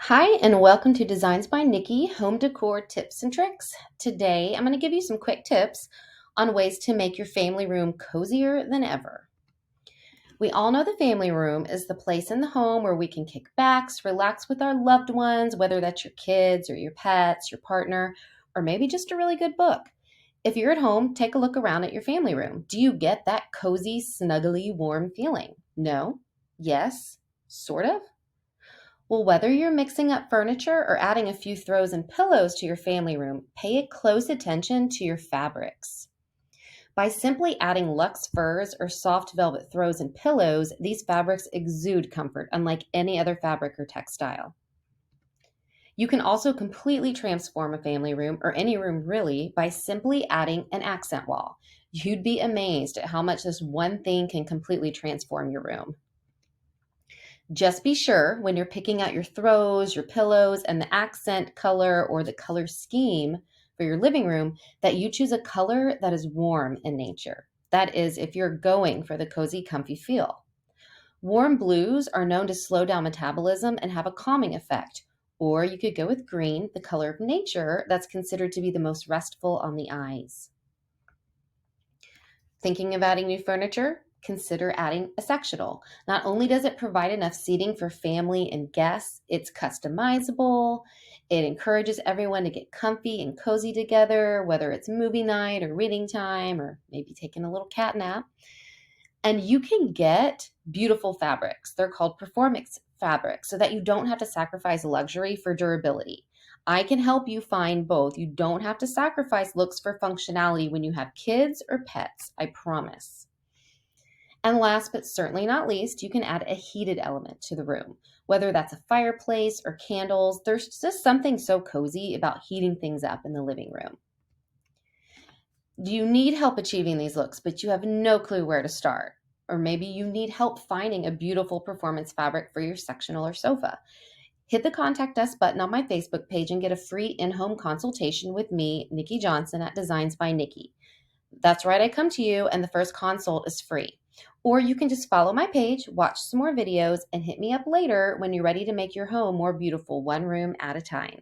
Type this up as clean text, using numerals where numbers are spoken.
Hi, and welcome to Designs by Niki Home Decor Tips and Tricks. Today, I'm going to give you some quick tips on ways to make your family room cozier than ever. We all know the family room is the place in the home where we can kick back, relax with our loved ones, whether that's your kids or your pets, your partner, or maybe just a really good book. If you're at home, take a look around at your family room. Do you get that cozy, snuggly, warm feeling? No? Yes? Sort of? Well, whether you're mixing up furniture or adding a few throws and pillows to your family room, pay close attention to your fabrics. By simply adding luxe furs or soft velvet throws and pillows, these fabrics exude comfort unlike any other fabric or textile. You can also completely transform a family room or any room really by simply adding an accent wall. You'd be amazed at how much this one thing can completely transform your room. Just be sure when you're picking out your throws, your pillows, and the accent color or the color scheme for your living room that you choose a color that is warm in nature. That is, if you're going for the cozy, comfy feel. Warm blues are known to slow down metabolism and have a calming effect. Or you could go with green, the color of nature that's considered to be the most restful on the eyes. Thinking of adding new furniture? Consider adding a sectional. Not only does it provide enough seating for family and guests, it's customizable. It encourages everyone to get comfy and cozy together, whether it's movie night or reading time or maybe taking a little cat nap. And you can get beautiful fabrics. They're called performance fabrics so that you don't have to sacrifice luxury for durability. I can help you find both. You don't have to sacrifice looks for functionality when you have kids or pets, I promise. And last but certainly not least, you can add a heated element to the room, whether that's a fireplace or candles. There's just something so cozy about heating things up in the living room. You need help achieving these looks, but you have no clue where to start. Or maybe you need help finding a beautiful performance fabric for your sectional or sofa. Hit the contact us button on my Facebook page and get a free in-home consultation with me, Niki Johnson at Designs by Niki. That's right, I come to you and the first consult is free. Or you can just follow my page, watch some more videos, and hit me up later when you're ready to make your home more beautiful, one room at a time.